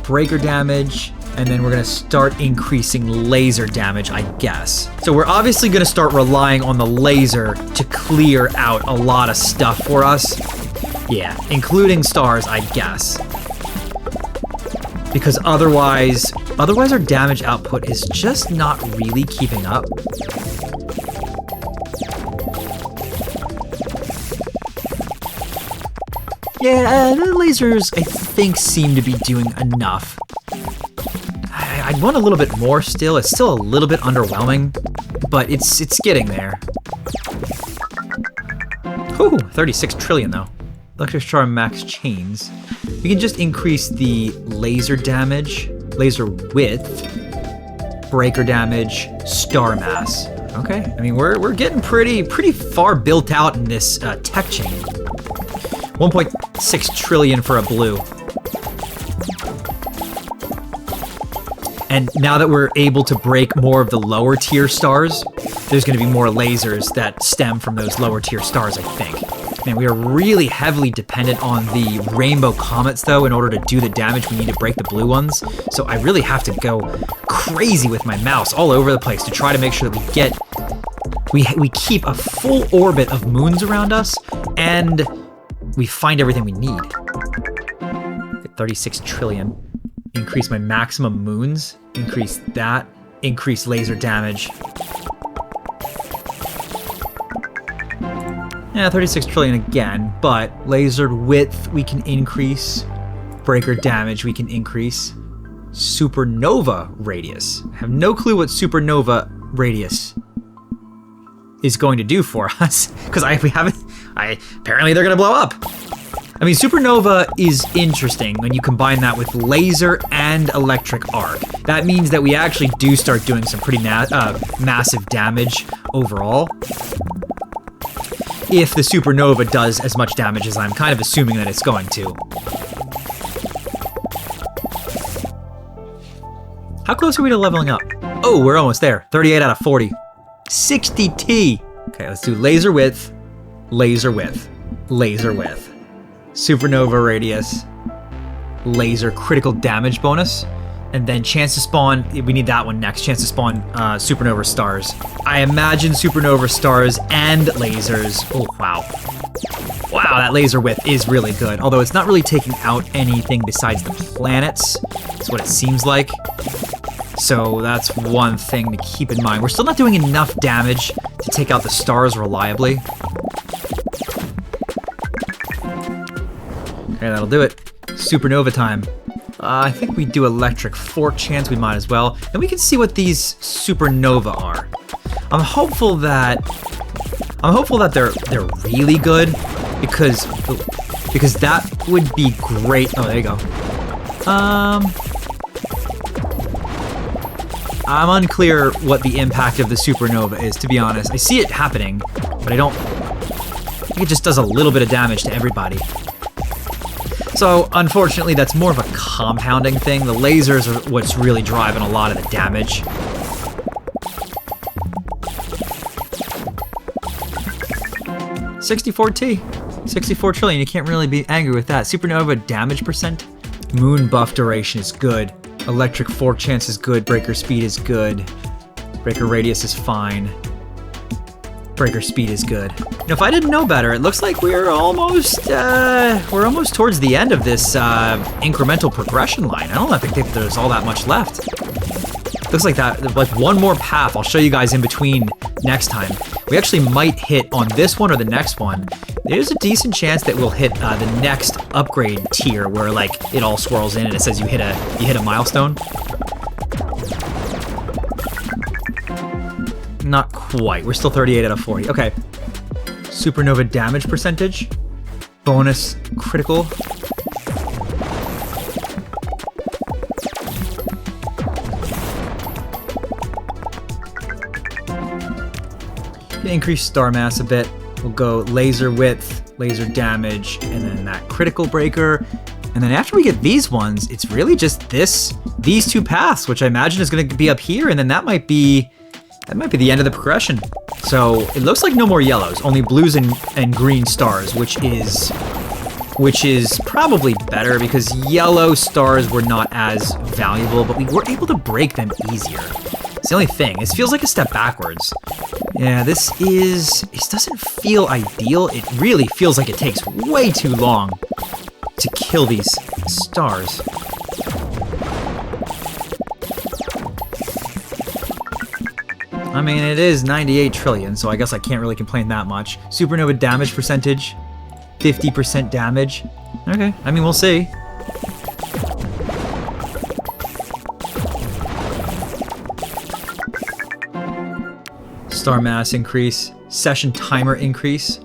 breaker damage And then we're gonna start increasing laser damage, I guess. So we're obviously gonna start relying on the laser to clear out a lot of stuff for us. Yeah, including stars, I guess. Because otherwise our damage output is just not really keeping up. Yeah, the lasers, I think, seem to be doing enough. I'd want a little bit more still. It's still a little bit underwhelming, but it's getting there. Ooh, 36 trillion though. Electric Star max chains. We can just increase the laser damage, laser width, breaker damage, star mass. Okay, I mean we're getting pretty far built out in this tech chain. 1.6 trillion for a blue. And now that we're able to break more of the lower tier stars, there's going to be more lasers that stem from those lower tier stars, I think. Man, we are really heavily dependent on the rainbow comets, though, in order to do the damage we need to break the blue ones. So I really have to go crazy with my mouse all over the place to try to make sure that we keep a full orbit of moons around us, and we find everything we need. 36 trillion. Increase my maximum moons, increase that, increase laser damage. Yeah, 36 trillion again, but laser width we can increase, breaker damage we can increase, supernova radius. I have no clue what supernova radius is going to do for us, because apparently they're gonna blow up. I mean, supernova is interesting when you combine that with laser and electric arc. That means that we actually do start doing some pretty massive damage overall. If the supernova does as much damage as I'm kind of assuming that it's going to. How close are we to leveling up? Oh, we're almost there. 38 out of 40. 60 T. Okay, let's do laser width, laser width, laser width. Supernova radius, laser critical damage bonus, and then chance to spawn, we need that one next, chance to spawn supernova stars. I imagine supernova stars and lasers. Oh, wow. Wow, that laser width is really good, although it's not really taking out anything besides the planets. That's what it seems like. So that's one thing to keep in mind. We're still not doing enough damage to take out the stars reliably. Okay, that'll do it. Supernova time. I think we do electric fork chance, we might as well. And we can see what these supernova are. I'm hopeful that they're really good because that would be great. Oh, there you go. I'm unclear what the impact of the supernova is, to be honest. I see it happening, but I think it just does a little bit of damage to everybody. So, unfortunately, that's more of a compounding thing. The lasers are what's really driving a lot of the damage. $64T. 64 trillion. You can't really be angry with that. Supernova damage percent. Moon buff duration is good. Electric fork chance is good. Breaker speed is good. Breaker radius is fine. Breaker speed is good. Now, if I didn't know better, it looks like we're almost towards the end of this incremental progression line. I don't think there's all that much left. Looks like one more path. I'll show you guys in between next time. We actually might hit on this one or the next one. There's a decent chance that we'll hit the next upgrade tier where like it all swirls in and it says you hit a milestone. Not quite. We're still 38 out of 40. Okay. Supernova damage percentage. Bonus critical. Increase star mass a bit. We'll go laser width, laser damage, and then that critical breaker. And then after we get these ones, it's really just these two paths, which I imagine is going to be up here, and then that might be the end of the progression. So it looks like no more yellows, only blues and green stars, which is which is probably better because yellow stars were not as valuable, but we were able to break them easier. It's the only thing. This feels like a step backwards. Yeah, this doesn't feel ideal. It really feels like it takes way too long to kill these stars. I mean, it is 98 trillion, so I guess I can't really complain that much. Supernova damage percentage, 50% damage. Okay, I mean, we'll see. Star mass increase, session timer increase.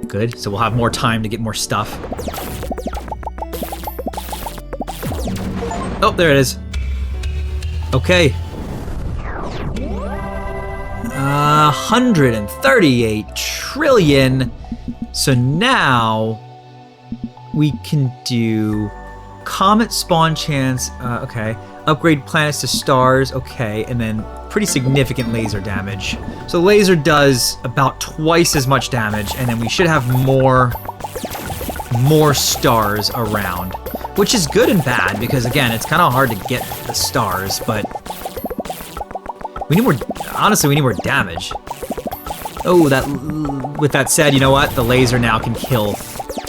Good, so we'll have more time to get more stuff. Oh, there it is. Okay. 138 trillion. So now we can do comet spawn chance. Okay. Upgrade planets to stars. Okay. And then pretty significant laser damage. So laser does about twice as much damage, and then we should have more stars around, which is good and bad because again, it's kind of hard to get the stars, but we need more. Honestly, we need more damage. Oh, with that said, you know what? The laser now can kill.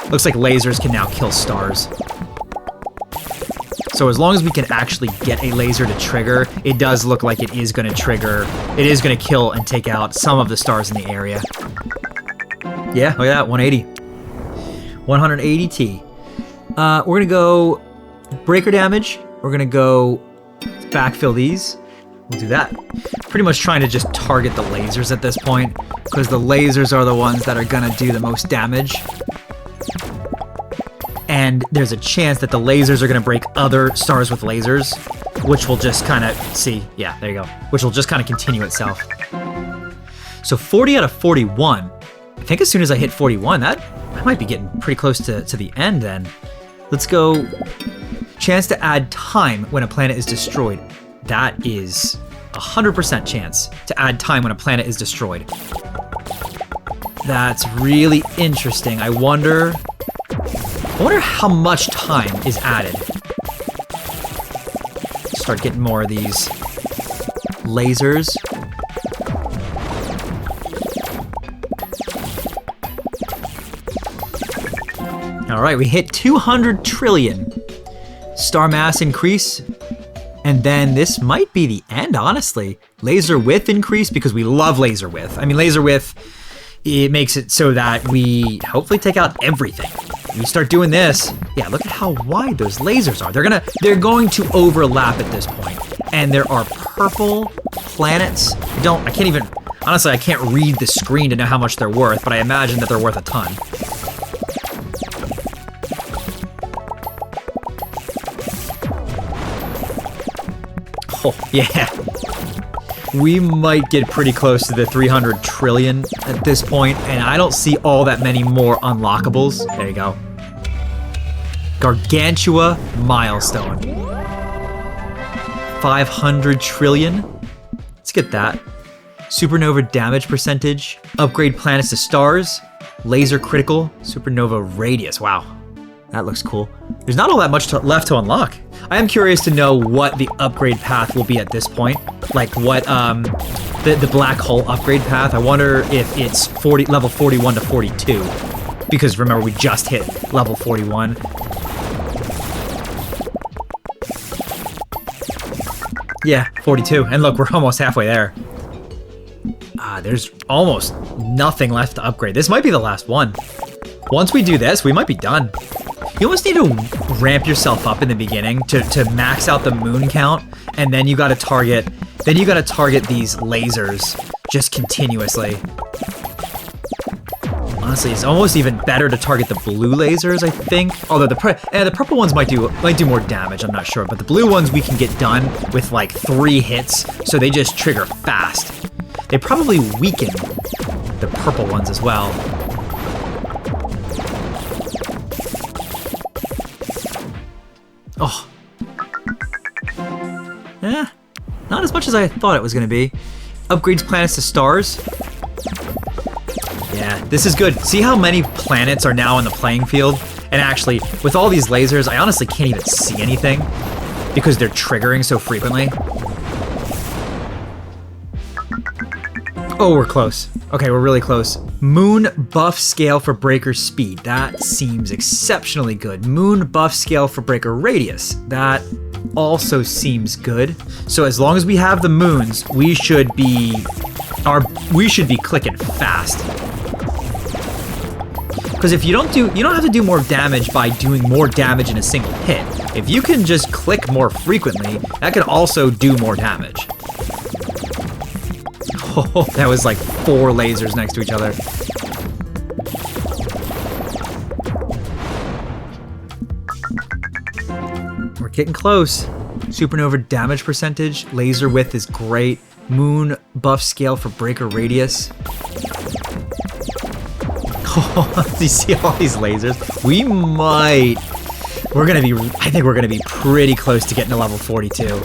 Looks like lasers can now kill stars. So as long as we can actually get a laser to trigger, it does look like it is going to trigger. It is going to kill and take out some of the stars in the area. Yeah, look at that, 180. 180 T. We're going to go breaker damage. We're going to go backfill these. We'll do that. Pretty much trying to just target the lasers at this point, because the lasers are the ones that are going to do the most damage. And there's a chance that the lasers are going to break other stars with lasers, which will just kind of, see, yeah, there you go, which will just kind of continue itself. So 40 out of 41. I think as soon as I hit 41, I might be getting pretty close to the end then. Let's go, chance to add time when a planet is destroyed. That is 100% chance to add time when a planet is destroyed. That's really interesting. I wonder how much time is added. Start getting more of these lasers. All right, we hit 200 trillion. Star mass increase. And then this might be the end, honestly. Laser width increase, because we love laser width. I mean, laser width, it makes it so that we hopefully take out everything. We start doing this. Yeah, look at how wide those lasers are. They're going to overlap at this point. And there are purple planets. I can't even, honestly, I can't read the screen to know how much they're worth, but I imagine that they're worth a ton. Oh, yeah. We might get pretty close to the 300 trillion at this point, and I don't see all that many more unlockables. There you go. Gargantua milestone. 500 trillion. Let's get that. Supernova damage percentage. Upgrade planets to stars. Laser critical. Supernova radius. Wow. That looks cool. There's not all that much left to unlock. I am curious to know what the upgrade path will be at this point. Like what the black hole upgrade path. I wonder if it's level 41 to 42. Because remember, we just hit level 41. Yeah, 42. And look, we're almost halfway there. There's almost nothing left to upgrade. This might be the last one. Once we do this, we might be done. You almost need to ramp yourself up in the beginning to max out the moon count, and then you gotta target these lasers just continuously. Honestly, it's almost even better to target the blue lasers, I think. Although the purple ones might do more damage, I'm not sure. But the blue ones we can get done with like 3 hits, so they just trigger fast. They probably weaken the purple ones as well. Oh. Eh, not as much as I thought it was going to be. Upgrades planets to stars. Yeah, this is good. See how many planets are now on the playing field? And actually, with all these lasers, I honestly can't even see anything because they're triggering so frequently. Oh, we're close. Okay, we're really close. Moon buff scale for breaker speed. That seems exceptionally good. Moon buff scale for breaker radius. That also seems good. So as long as we have the moons, we should be clicking fast. Because if you don't have to do more damage by doing more damage in a single hit. If you can just click more frequently, that can also do more damage. Oh, that was like 4 lasers next to each other. We're getting close. Supernova damage percentage. Laser width is great. Moon buff scale for breaker radius. Oh, you see all these lasers? I think we're gonna be pretty close to getting to level 42.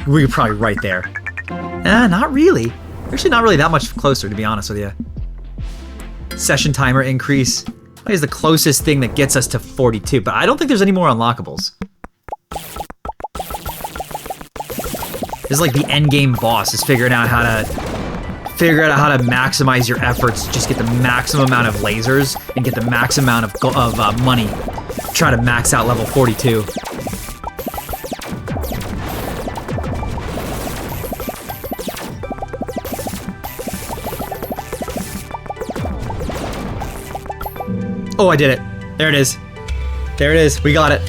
We're probably right there. Not really. Actually, not really that much closer, to be honest with you. Session timer increase is the closest thing that gets us to 42, but I don't think there's any more unlockables. This is like the end game boss is figuring out how to maximize your efforts, just get the maximum amount of lasers and get the max amount of money. Try to max out level 42. Oh, I did it. There it is. There it is. We got it.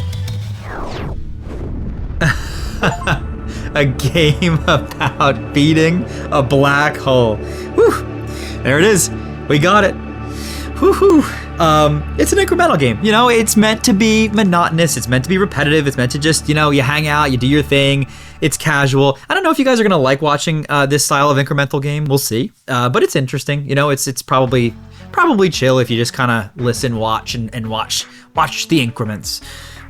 A game about beating a black hole. Whew. There it is. We got it. Woohoo. It's an incremental game. You know, it's meant to be monotonous. It's meant to be repetitive. It's meant to just, you know, you hang out, you do your thing. It's casual. I don't know if you guys are going to like watching this style of incremental game. We'll see. But it's interesting. You know, it's probably chill if you just kind of listen, watch, and watch the increments.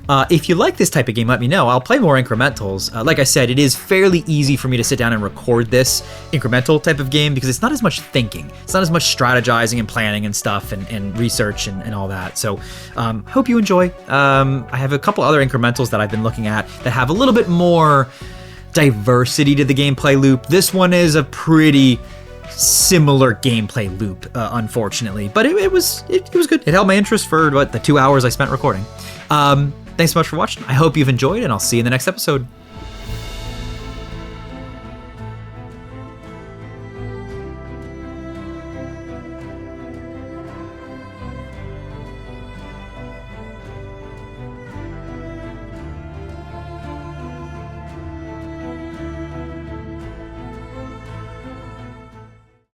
If you like this type of game, let me know. I'll play more incrementals. Like I said, it is fairly easy for me to sit down and record this incremental type of game because it's not as much thinking. It's not as much strategizing and planning and stuff and research and all that. So hope you enjoy. I have a couple other incrementals that I've been looking at that have a little bit more diversity to the gameplay loop. This one is a pretty similar gameplay loop, unfortunately, but it was good. It held my interest for the 2 hours I spent recording. Thanks so much for watching. I hope you've enjoyed, and I'll see you in the next episode.